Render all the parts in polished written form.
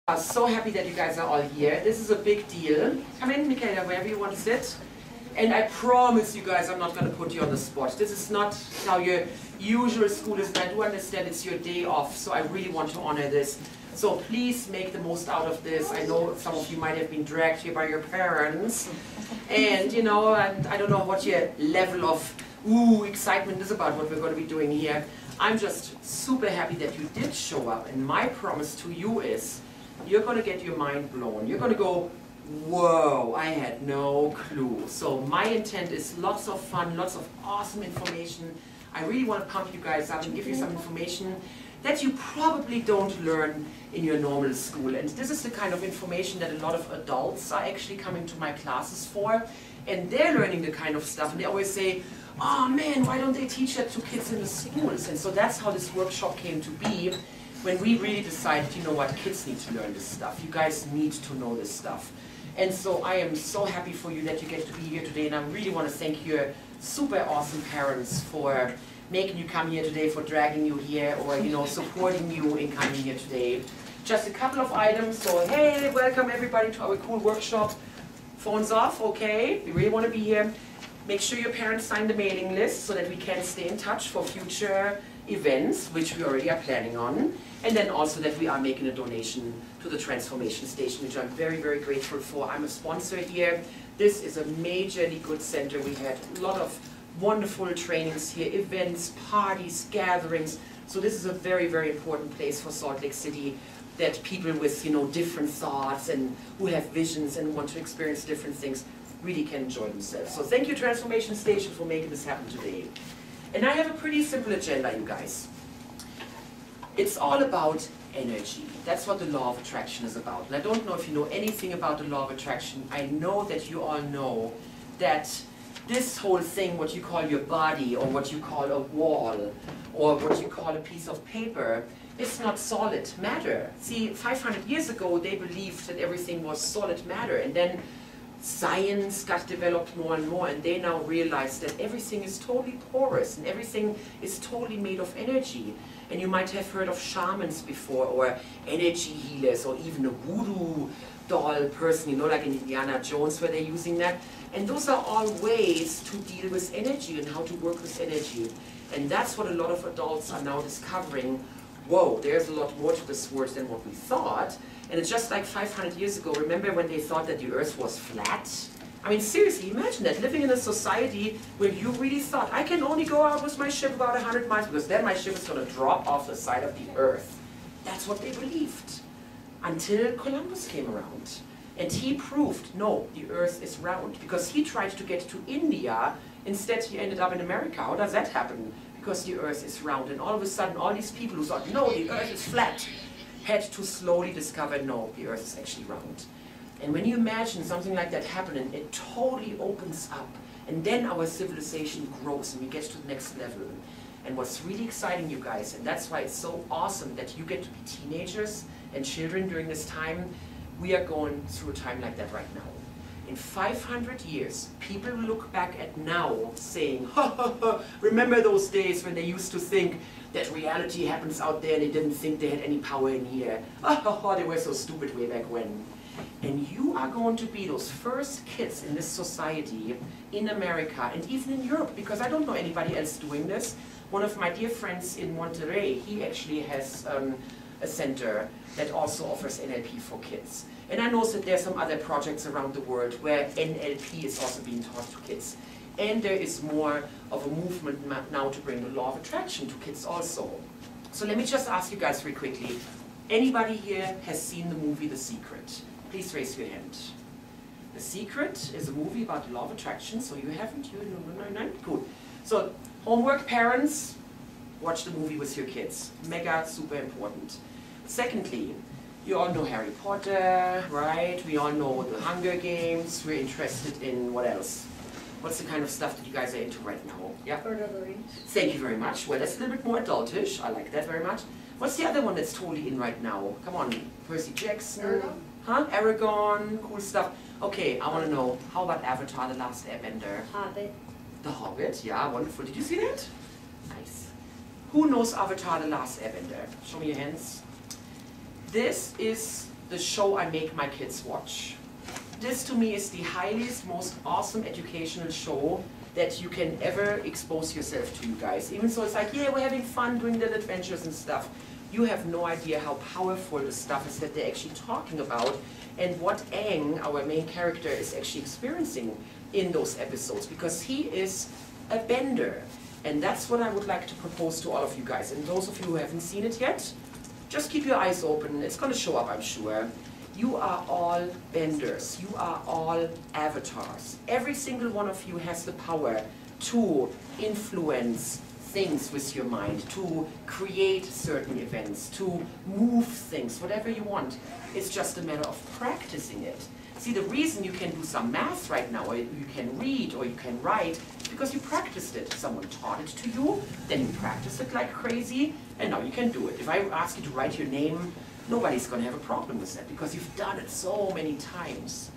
I'm so happy that you guys are all here. This is a big deal. Come in, Michaela, wherever you want to sit. And I promise you guys, I'm not going to put you on the spot. This is not how your usual school is, and I do understand it's your day off, so I really want to honor this. So please make the most out of this. I know some of you might have been dragged here by your parents. And, you know, and I don't know what your level of excitement is about what we're going to be doing here. I'm just super happy that you did show up, and my promise to you is you're going to get your mind blown. You're going to go, whoa, I had no clue. So my intent is lots of fun, lots of awesome information. I really want to pump you guys up and give you some information that you probably don't learn in your normal school. And this is the kind of information that a lot of adults are actually coming to my classes for. And they're learning the kind of stuff. And they always say, oh man, why don't they teach that to kids in the schools? And so that's how this workshop came to be, when we really decided, you know what, kids need to learn this stuff. You guys need to know this stuff. And so I am so happy for you that you get to be here today. And I really want to thank your super awesome parents for making you come here today, for dragging you here, or, you know, supporting you in coming here today. Just a couple of items. So hey, welcome everybody to our cool workshop. Phones off, okay? We really want to be here. Make sure your parents sign the mailing list so that we can stay in touch for future events, which we already are planning on. And then also that we are making a donation to the Transformation Station, which I'm very, very grateful for. I'm a sponsor here. This is a majorly good center. We had a lot of wonderful trainings here, events, parties, gatherings. So this is a very, very important place for Salt Lake City, that people with, you know, different thoughts and who have visions and want to experience different things really can enjoy themselves. So thank you, Transformation Station, for making this happen today. And I have a pretty simple agenda, you guys. It's all about energy. That's what the law of attraction is about. And I don't know if you know anything about the law of attraction. I know that you all know that this whole thing, what you call your body, or what you call a wall, or what you call a piece of paper, it's not solid matter. See, 500 years ago, they believed that everything was solid matter. And then science got developed more and more, and they now realize that everything is totally porous, and everything is totally made of energy. And you might have heard of shamans before, or energy healers, or even a voodoo doll person, you know, like in Indiana Jones, where they're using that. And those are all ways to deal with energy and how to work with energy. And that's what a lot of adults are now discovering. Whoa, there's a lot more to this world than what we thought. And it's just like 500 years ago, remember when they thought that the earth was flat? I mean, seriously, imagine that, living in a society where you really thought, I can only go out with my ship about 100 miles because then my ship is going to drop off the side of the earth. That's what they believed. Until Columbus came around. And he proved, no, the earth is round. Because he tried to get to India, instead he ended up in America. How does that happen? Because the earth is round. And all of a sudden, all these people who thought, no, the earth is flat, had to slowly discover, no, the earth is actually round. And when you imagine something like that happening, it totally opens up. And then our civilization grows and we get to the next level. And what's really exciting, you guys, and that's why it's so awesome that you get to be teenagers and children during this time, we are going through a time like that right now. In 500 years, people will look back at now saying, ha ha ha, remember those days when they used to think that reality happens out there and they didn't think they had any power in here. Ha ha ha, they were so stupid way back when. And you are going to be those first kids in this society in America and even in Europe, because I don't know anybody else doing this. One of my dear friends in Monterey, he actually has a center that also offers NLP for kids. And I know that there are some other projects around the world where NLP is also being taught to kids. And there is more of a movement now to bring the law of attraction to kids also. So let me just ask you guys very quickly. Anybody here has seen the movie The Secret? Please raise your hand. The Secret is a movie about the law of attraction, so you haven't? No. Cool. So homework, parents, watch the movie with your kids. Mega, super important. Secondly, you all know Harry Potter, right? We all know the Hunger Games. We're interested in what else? What's the kind of stuff that you guys are into right now? Yeah? Lord of the Rings. Thank you very much. Well, that's a little bit more adultish. I like that very much. What's the other one that's totally in right now? Come on, Percy Jackson. Aragon? Huh? Aragon, cool stuff. Okay, I want to know, how about Avatar, The Last Airbender? Hobbit. The Hobbit, yeah, wonderful. Did you see that? Nice. Who knows Avatar, The Last Airbender? Show me your hands. This is the show I make my kids watch. This to me is the highest, most awesome educational show that you can ever expose yourself to, you guys. Even so, it's like, yeah, we're having fun doing little adventures and stuff. You have no idea how powerful the stuff is that they're actually talking about and what Aang, our main character, is actually experiencing in those episodes, because he is a bender. And that's what I would like to propose to all of you guys. And those of you who haven't seen it yet, just keep your eyes open. It's going to show up, I'm sure. You are all benders. You are all avatars. Every single one of you has the power to influence things with your mind, to create certain events, to move things, whatever you want. It's just a matter of practicing it. See, the reason you can do some math right now, or you can read, or you can write, because you practiced it. Someone taught it to you, then you practiced it like crazy, and now you can do it. If I ask you to write your name, nobody's going to have a problem with that, because you've done it so many times.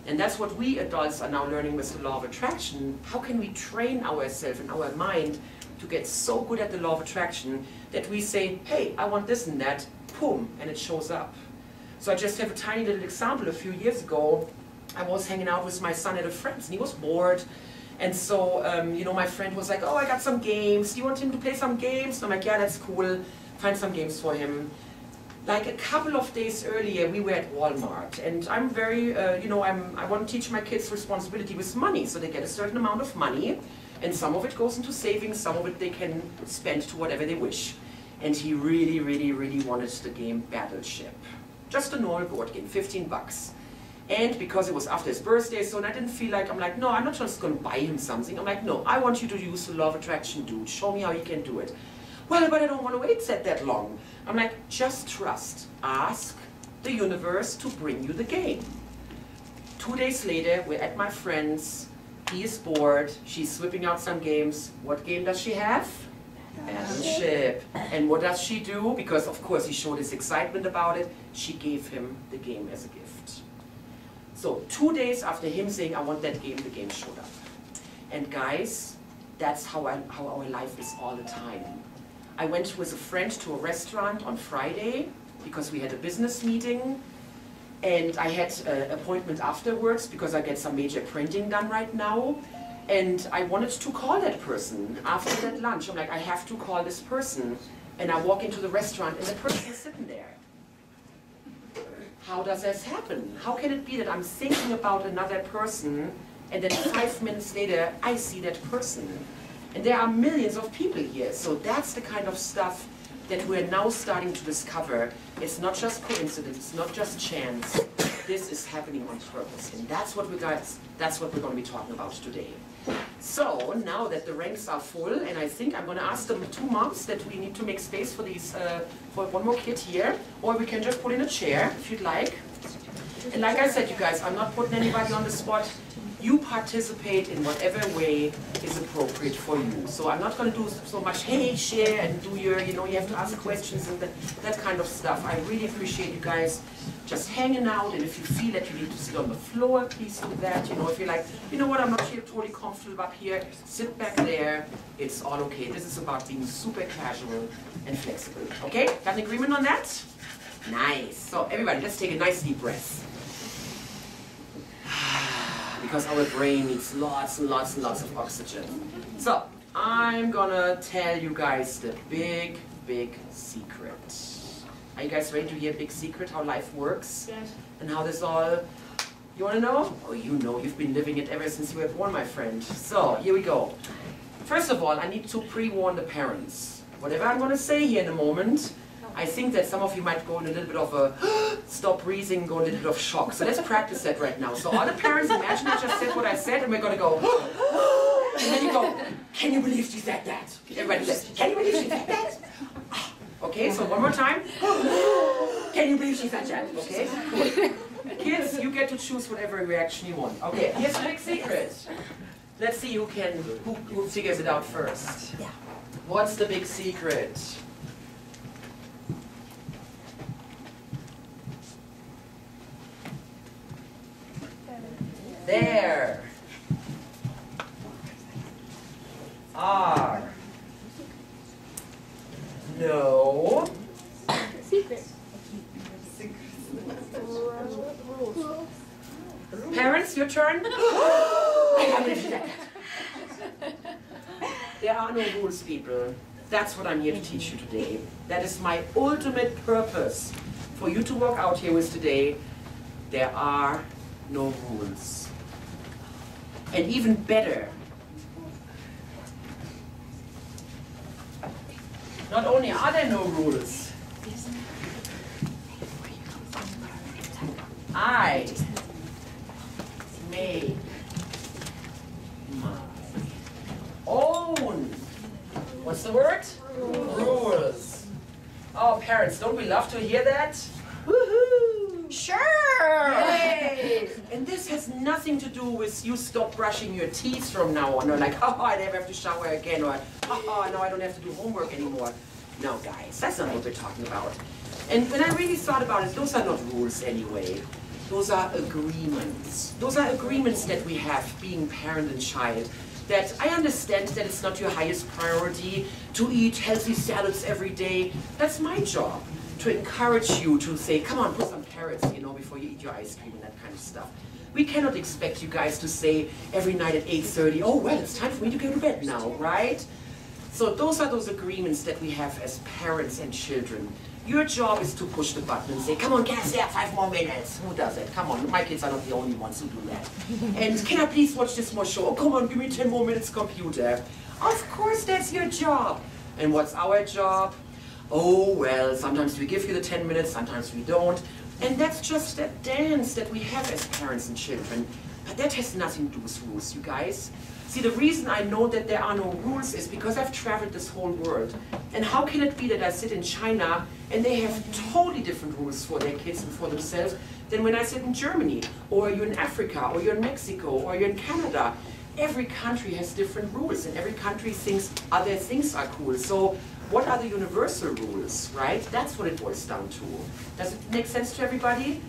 And that's what we adults are now learning with the law of attraction. How can we train ourselves and our mind to get so good at the law of attraction that we say, hey, I want this and that, boom, and it shows up. So I just have a tiny little example. A few years ago, I was hanging out with my son at a friend's, and he was bored. And so, you know, my friend was like, oh, I got some games. Do you want him to play some games? And I'm like, yeah, that's cool. Find some games for him. Like a couple of days earlier, we were at Walmart. And I'm very, you know, I want to teach my kids responsibility with money. So they get a certain amount of money. And some of it goes into savings. Some of it they can spend to whatever they wish. And he really, really, really wanted the game Battleship. Just a normal board game, 15 bucks. And because it was after his birthday, so I didn't feel like, I'm like, no, I'm not just going to buy him something. I'm like, no, I want you to use the law of attraction, dude. Show me how you can do it. Well, but I don't want to wait that long. I'm like, just trust. Ask the universe to bring you the game. 2 days later, we're at my friend's. He is bored. She's whipping out some games. What game does she have? Battleship. And what does she do? Because, of course, he showed his excitement about it. She gave him the game as a gift. So 2 days after him saying, I want that game, the game showed up. And guys, that's how our life is all the time. I went with a friend to a restaurant on Friday because we had a business meeting. And I had an appointment afterwards because I get some major printing done right now. And I wanted to call that person after that lunch. I'm like, I have to call this person. And I walk into the restaurant and the person is sitting there. How does this happen? How can it be that I'm thinking about another person and then 5 minutes later I see that person? And there are millions of people here. So that's the kind of stuff that we're now starting to discover. It's not just coincidence, it's not just chance. This is happening on purpose. And that's what we're going to be talking about today. So now that the ranks are full, and I think I'm going to ask the 2 moms that we need to make space for these, for one more kid here, or we can just put in a chair if you'd like. And like I said, you guys, I'm not putting anybody on the spot. You participate in whatever way is appropriate for you. So I'm not going to do so much, hey, share and do your, you know, you have to ask questions and that kind of stuff. I really appreciate you guys just hanging out, and if you feel that you need to sit on the floor, please do that. You know, if you're like, you know what, I'm not here totally comfortable up here, sit back there. It's all okay. This is about being super casual and flexible. Okay? Got an agreement on that? Nice. So everybody, let's take a nice deep breath. Because our brain needs lots and lots and lots of oxygen. So, I'm gonna tell you guys the big, big secret. Are you guys ready to hear a big secret, how life works? Yes. And how this all, you wanna know? Oh, you know, you've been living it ever since you were born, my friend. So, here we go. First of all, I need to pre-warn the parents. Whatever I'm gonna say here in a moment, I think that some of you might go in a little bit of a stop breathing, go in a little bit of shock. So let's practice that right now. So all the parents, imagine I just said what I said, and we're going to go, and then you go, can you believe she said that? Everybody says, can you believe she said that? Okay, so one more time. Can you believe she said that? Okay, cool. Kids, you get to choose whatever reaction you want. Okay, here's the big secret. Let's see who figures it out first. Yeah. What's the big secret? There are no secret. turn? I can't believe she said that. There are no rules, people. That's what I'm here to teach you today. That is my ultimate purpose for you to walk out here with today. There are no rules. And even better, not only are there no rules, I make my own, what's the word? Rules. Oh, parents, don't we love to hear that? Woohoo! Sure! Yay! And this has nothing to do with you stop brushing your teeth from now on, or like, oh, I never have to shower again, or oh, no, I don't have to do homework anymore. No, guys, that's not what we're talking about. And when I really thought about it, those are not rules anyway. Those are agreements. Those are agreements that we have being parent and child. That I understand that it's not your highest priority to eat healthy salads every day. That's my job, to encourage you to say, come on, put some carrots, you know, before you eat your ice cream and that kind of stuff. We cannot expect you guys to say every night at 8:30, oh, well, it's time for me to go to bed now, right? So those are those agreements that we have as parents and children. Your job is to push the button and say, come on, get us there, 5 more minutes. Who does it? Come on, my kids are not the only ones who do that. And can I please watch this more show? Oh, come on, give me 10 more minutes, computer. Of course, that's your job. And what's our job? Oh, well, sometimes we give you the 10 minutes, sometimes we don't. And that's just that dance that we have as parents and children. But that has nothing to do with rules, you guys. See, the reason I know that there are no rules is because I've traveled this whole world. And how can it be that I sit in China and they have totally different rules for their kids and for themselves than when I sit in Germany, or you're in Africa, or you're in Mexico, or you're in Canada? Every country has different rules, and every country thinks other things are cool. So what are the universal rules, right? That's what it boils down to. Does it make sense to everybody?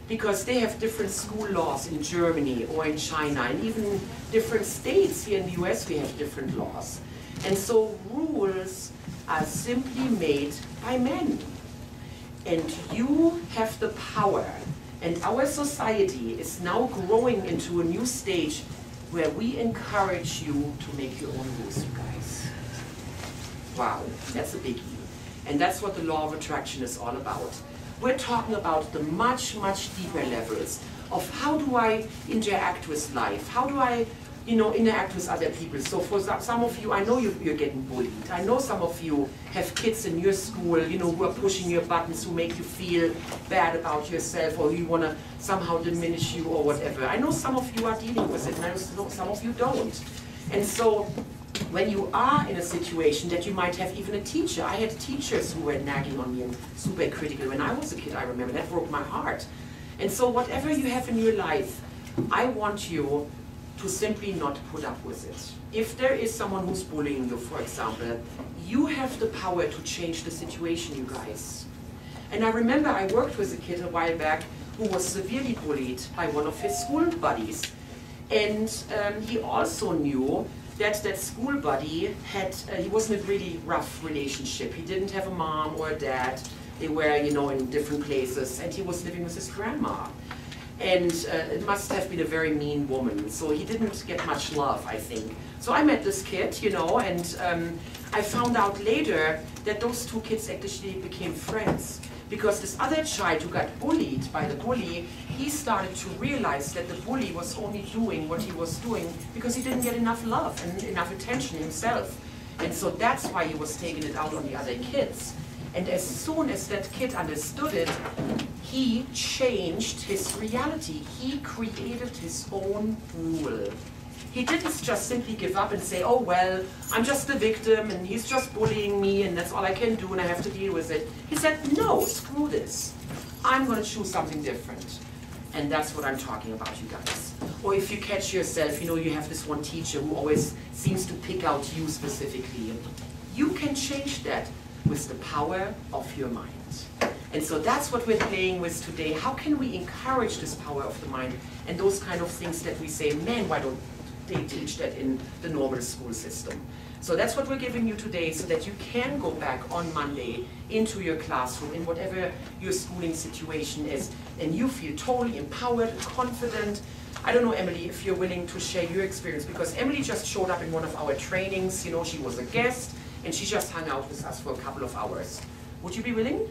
Because they have different school laws in Germany or in China, and even different states. Here in the US we have different laws. And so rules are simply made by men. And you have the power. And our society is now growing into a new stage where we encourage you to make your own rules, you guys. Wow, that's a biggie. And that's what the law of attraction is all about. We're talking about the much, much deeper levels of how do I interact with life? How do I, interact with other people? So for some of you, I know you're getting bullied. I know some of you have kids in your school, who are pushing your buttons, who make you feel bad about yourself, or who want to somehow diminish you or whatever. I know some of you are dealing with it, and I know some of you don't. And so when you are in a situation that you might have even a teacher. I had teachers who were nagging on me and super critical when I was a kid, I remember. That broke my heart. And so whatever you have in your life, I want you to simply not put up with it. If there is someone who's bullying you, for example, you have the power to change the situation, you guys. And I remember I worked with a kid a while back who was severely bullied by one of his school buddies. And he also knew that school buddy he was in a really rough relationship. He didn't have a mom or a dad. They were, in different places, and he was living with his grandma. And it must have been a very mean woman, so he didn't get much love, I think. So I met this kid, and I found out later that those two kids actually became friends. Because this other child who got bullied by the bully, he started to realize that the bully was only doing what he was doing because he didn't get enough love and enough attention himself. And so that's why he was taking it out on the other kids. And as soon as that kid understood it, he changed his reality. He created his own rule. He didn't just simply give up and say, oh, well, I'm just the victim and he's just bullying me and that's all I can do and I have to deal with it. He said, no, screw this. I'm going to choose something different. And that's what I'm talking about, you guys. Or if you catch yourself, you have this one teacher who always seems to pick out you specifically. You can change that with the power of your mind. And so that's what we're playing with today. How can we encourage this power of the mind and those kind of things that we say, man, why don't they teach that in the normal school system? So that's what we're giving you today, so that you can go back on Monday into your classroom in whatever your schooling situation is, and you feel totally empowered and confident I don't know, Emily, if you're willing to share your experience, because Emily just showed up in one of our trainings. You know, she was a guest, and she just hung out with us for a couple of hours. Would you be willing?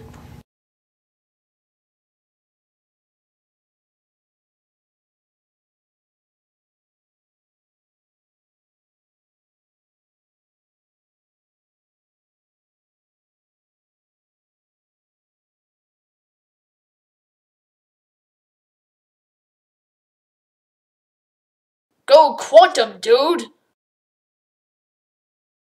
Go quantum, dude!